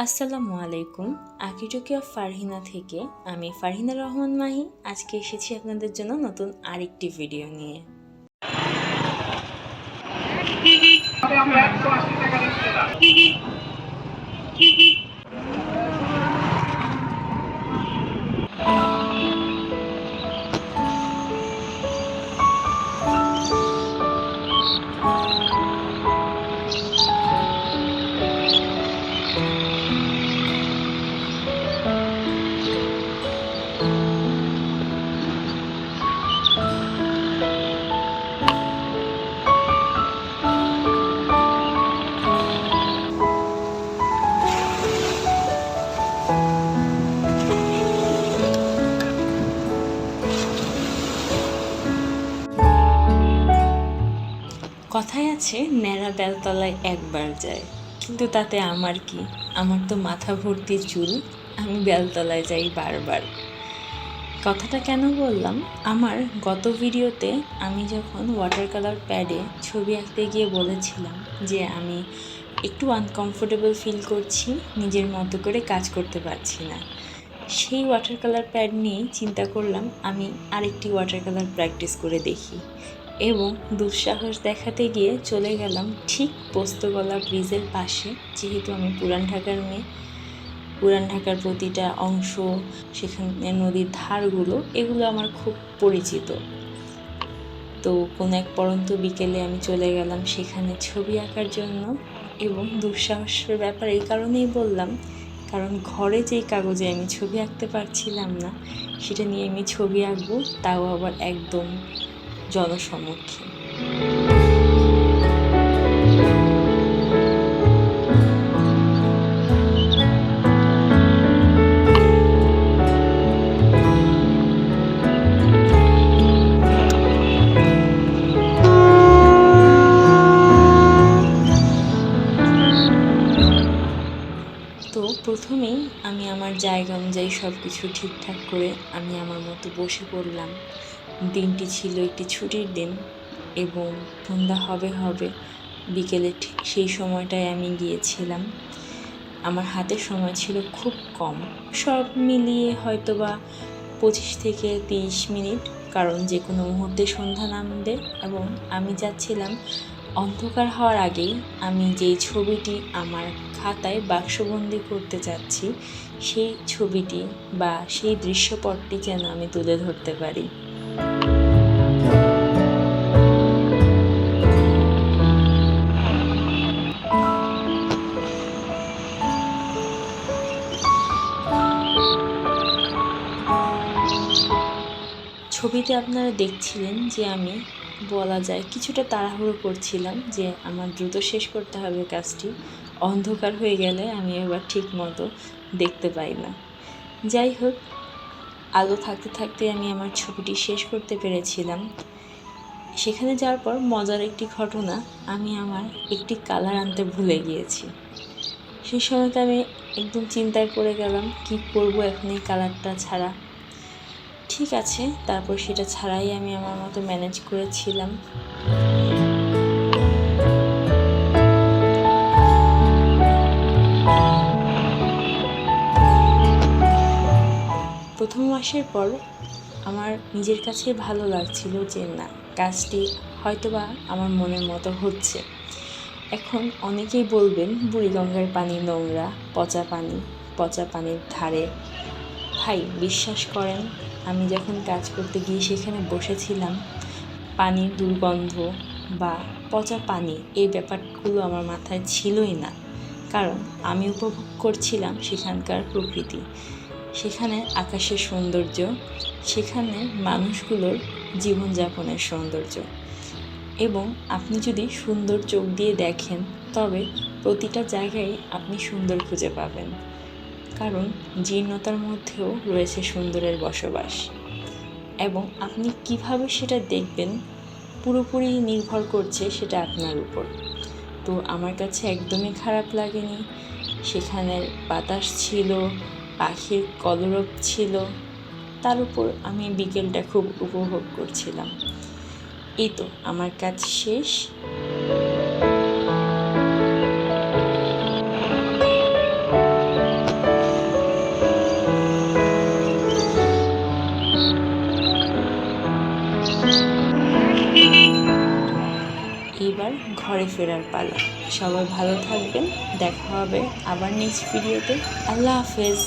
আসসালামু আলাইকুম। আকিটুকি অফ ফারহিনা থেকে আমি ফারহিনা রহমান মাহি আজকে এসেছি আপনাদের জন্য নতুন আরেকটি ভিডিও নিয়ে। কথায় আছে ন্যাড়া বেলতলায় একবার যায়, কিন্তু তাতে আমার কি? আমার তো মাথা ভর্তি চুল, আমি বেলতলায় যাই বারবার। কথাটা কেন বললাম? আমার গত ভিডিওতে আমি যখন ওয়াটার কালার প্যাডে ছবি আঁকতে গিয়ে বলেছিলাম যে আমি একটু আনকমফোর্টেবল ফিল করছি, নিজের মতো করে কাজ করতে পারছি না। সেই ওয়াটার কালার প্যাড নিয়েই চিন্তা করলাম আমি আরেকটি ওয়াটার কালার প্র্যাকটিস করে দেখি, এবং দুঃসাহস দেখাতে গিয়ে চলে গেলাম ঠিক পোস্তগলা ব্রিজের পাশে। যেহেতু আমি পুরান ঢাকার মেয়ে, পুরান ঢাকার প্রতিটা অংশ, সেখানে নদীর ধারগুলো, এগুলো আমার খুব পরিচিত। তো কোনো এক পরন্ত বিকেলে আমি চলে গেলাম সেখানে ছবি আঁকার জন্য। এবং দুঃসাহসের ব্যাপার এই কারণেই বললাম, কারণ ঘরে যেই কাগজে আমি ছবি আঁকতে পারছিলাম না, সেটা নিয়ে আমি ছবি আঁকবো, তাও আবার একদম জনসমক্ষে। তো প্রথমেই আমি আমার জায়গা অনুযায়ী সব কিছু ঠিকঠাক করে আমি আমার মতো বসে পড়লাম। দিনটি ছিল একটি ছুটির দিন এবং সন্ধ্যা হবে বিকেলে ঠিক সেই সময়টায় আমি গিয়েছিলাম। আমার হাতে সময় ছিল খুব কম, সব মিলিয়ে হয়তোবা 25 থেকে 30 মিনিট, কারণ যে কোনো মুহূর্তে সন্ধ্যা নামবে এবং আমি যাচ্ছিলাম অন্ধকার হওয়ার আগেই আমি যেই ছবিটি আমার খাতায় বাক্সবন্দি করতে চাচ্ছি, সেই ছবিটি বা সেই দৃশ্যপটটি যেন আমি তুলে ধরতে পারি। ছবিতে আপনারা দেখছিলেন যে আমি বলা যায় কিছুটা তাড়াহুড়ো করছিলাম, যে আমার দ্রুত শেষ করতে হবে কাজটি, অন্ধকার হয়ে গেলে আমি এবার ঠিক মতো দেখতে পাই না। যাই হোক, আলো থাকতে থাকতে আমি আমার ছবিটি শেষ করতে পেরেছিলাম। সেখানে যাওয়ার পর মজার একটি ঘটনা, আমি আমার একটি কালার আনতে ভুলে গিয়েছি। সেই সময়তে আমি একদম চিন্তায় পড়ে গেলাম, কি করব এখন এই কালারটা ছাড়া। ঠিক আছে, তারপর সেটা ছাড়াই আমি আমার মতো ম্যানেজ করেছিলাম। প্রথম মাসের পর আমার নিজের কাছে ভালো লাগছিল যে না, কাজটি হয়তোবা আমার মনের মতো হচ্ছে। এখন অনেকেই বলবেন বুড়িগঙ্গার পানি নোংরা, পচা পানির ধারে। ভাই, বিশ্বাস করেন, আমি যখন কাজ করতে গিয়ে সেখানে বসেছিলাম, পানির দুর্গন্ধ বা পচা পানি এই ব্যাপারগুলো আমার মাথায় ছিলই না। কারণ আমি উপভোগ করছিলাম সেখানকার প্রকৃতি, সেখানে আকাশের সৌন্দর্য, সেখানে মানুষগুলোর জীবনযাপনের সৌন্দর্য। এবং আপনি যদি সুন্দর চোখ দিয়ে দেখেন, তবে প্রতিটা জায়গায় আপনি সুন্দর খুঁজে পাবেন, কারণ জীর্ণতার মধ্যেও রয়েছে সুন্দরের বসবাস। এবং আপনি কিভাবে সেটা দেখবেন পুরোপুরি নির্ভর করছে সেটা আপনার উপর। তো আমার কাছে একদমই খারাপ লাগেনি। সেখানের বাতাস ছিল, পাখির কলরব ছিল, তার উপর আমি বিকেলটা খুব উপভোগ করছিলাম। এই তো আমার কাজ শেষ। এইবার ঘরে ফেরার পালা। সবাই ভালো থাকবেন, দেখা হবে আবার নেক্সট ভিডিওতে। আল্লাহ হাফেজ।